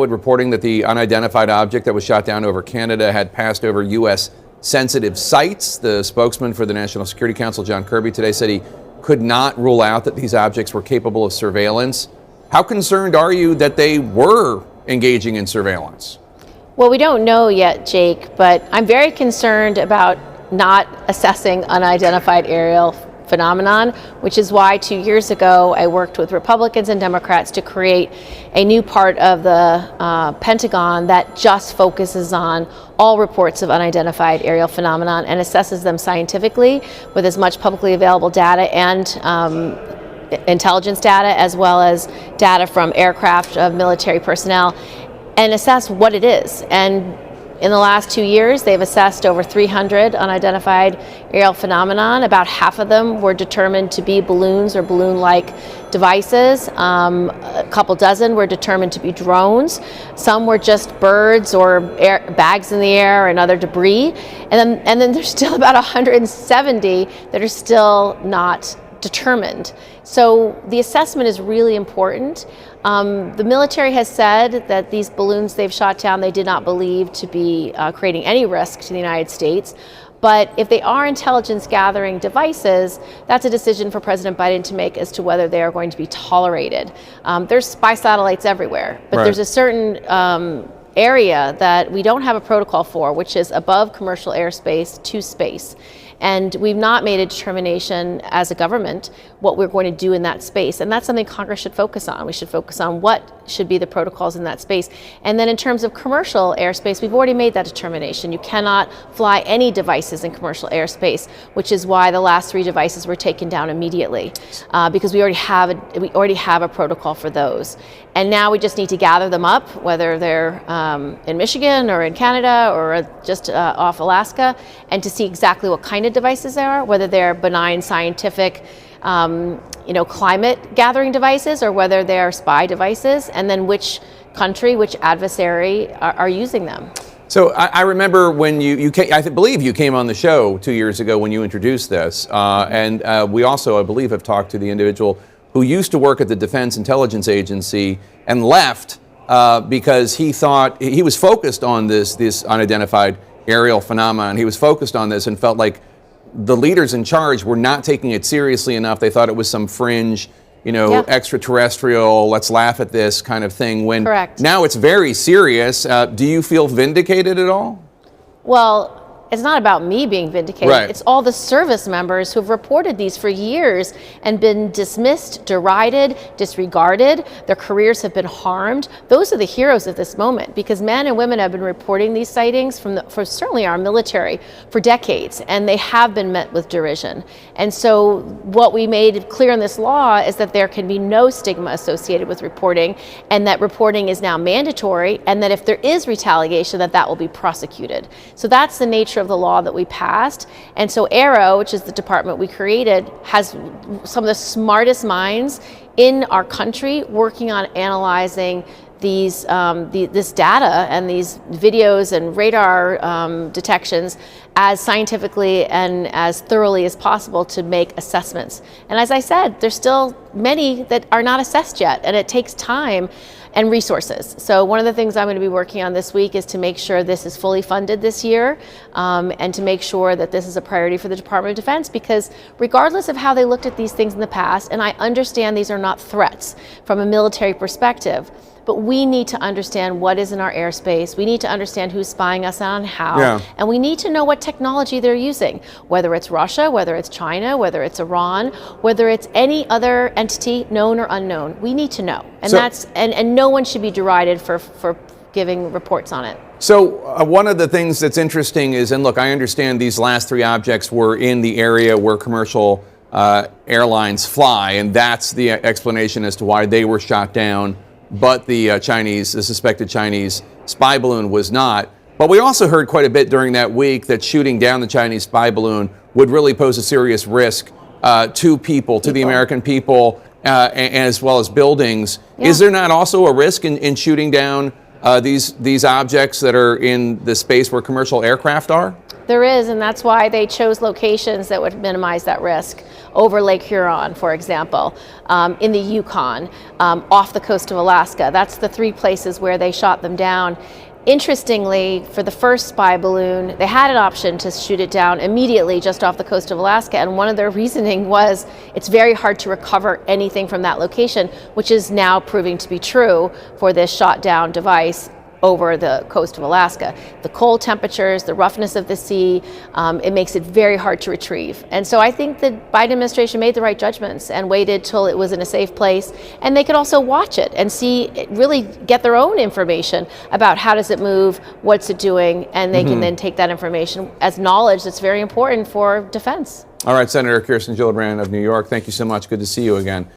Atwood reporting that the unidentified object that was shot down over Canada had passed over U.S. sensitive sites. The spokesman for the National Security Council, John Kirby, today said he could not rule out that these objects were capable of surveillance. How concerned are you that they were engaging in surveillance? Well, we don't know yet, Jake, but I'm very concerned about not assessing unidentified aerial phenomenon, which is why 2 years ago I worked with Republicans and Democrats to create a new part of the Pentagon that just focuses on all reports of unidentified aerial phenomenon and assesses them scientifically with as much publicly available data and intelligence data, as well as data from aircraft of military personnel, and assess what it is. And in the last 2 years, they've assessed over 300 unidentified aerial phenomenon. About half of them were determined to be balloons or balloon-like devices. A couple dozen were determined to be drones. Some were just birds or bags in the air and other debris. And then there's still about 170 that are still not determined. So the assessment is really important. The military has said that these balloons they've shot down, they did not believe to be creating any risk to the United States. But if they are intelligence gathering devices, that's a decision for President Biden to make as to whether they are going to be tolerated. There's spy satellites everywhere, but there's a certain area that we don't have a protocol for, which is above commercial airspace to space. And we've not made a determination as a government what we're going to do in that space. And that's something Congress should focus on. We should focus on what should be the protocols in that space. And then in terms of commercial airspace, we've already made that determination. You cannot fly any devices in commercial airspace, which is why the last 3 devices were taken down immediately, because we already have a protocol for those. And now we just need to gather them up, whether they're in Michigan or in Canada or just off Alaska, and to see exactly what kind of devices they are, whether they're benign scientific climate gathering devices or whether they are spy devices, and then which country, which adversary are using them. So I remember when you came, I believe you came on the show 2 years ago when you introduced this, and we also, I believe, have talked to the individual who used to work at the Defense Intelligence Agency and left because he thought he was focused on this unidentified aerial phenomenon. He was focused on this and felt like the leaders in charge were not taking it seriously enough. They thought it was some fringe, extraterrestrial, let's laugh at this kind of thing. When now it's very serious. Do you feel vindicated at all? Well, it's not about me being vindicated. Right. It's all the service members who've reported these for years and been dismissed, derided, disregarded. Their careers have been harmed. Those are the heroes of this moment, because men and women have been reporting these sightings for certainly our military for decades, and they have been met with derision. And so what we made clear in this law is that there can be no stigma associated with reporting, and that reporting is now mandatory, and that if there is retaliation, that will be prosecuted. So that's the nature of the law that we passed. And so AARO, which is the department we created, has some of the smartest minds in our country working on analyzing these this data and these videos and radar detections as scientifically and as thoroughly as possible to make assessments. And as I said, there's still many that are not assessed yet, and it takes time and resources. So one of the things I'm going to be working on this week is to make sure this is fully funded this year, and to make sure that this is a priority for the Department of Defense, because regardless of how they looked at these things in the past, and I understand these are not threats from a military perspective, but we need to understand what is in our airspace. We need to understand who's spying us on how, and we need to know what technology they're using, whether it's Russia, whether it's China, whether it's Iran, whether it's any other entity, known or unknown. We need to know, and and no one should be derided for giving reports on it. So one of the things that's interesting is, and look, I understand these last 3 objects were in the area where commercial airlines fly, and that's the explanation as to why they were shot down, but the suspected Chinese spy balloon was not. But we also heard quite a bit during that week that shooting down the Chinese spy balloon would really pose a serious risk to people, to the American people, as well as buildings. Is there not also a risk in shooting down these objects that are in the space where commercial aircraft are? There is, and that's why they chose locations that would minimize that risk over Lake Huron, for example, in the Yukon, off the coast of Alaska. That's the 3 places where they shot them down. Interestingly, for the first spy balloon, they had an option to shoot it down immediately just off the coast of Alaska, and one of their reasoning was it's very hard to recover anything from that location, which is now proving to be true for this shot down device over the coast of Alaska. The cold temperatures, the roughness of the sea, it makes it very hard to retrieve. And so I think the Biden administration made the right judgments and waited till it was in a safe place. And they could also watch it and see, really get their own information about how does it move, what's it doing, and they can then take that information as knowledge that's very important for defense. All right, Senator Kirsten Gillibrand of New York, thank you so much. Good to see you again.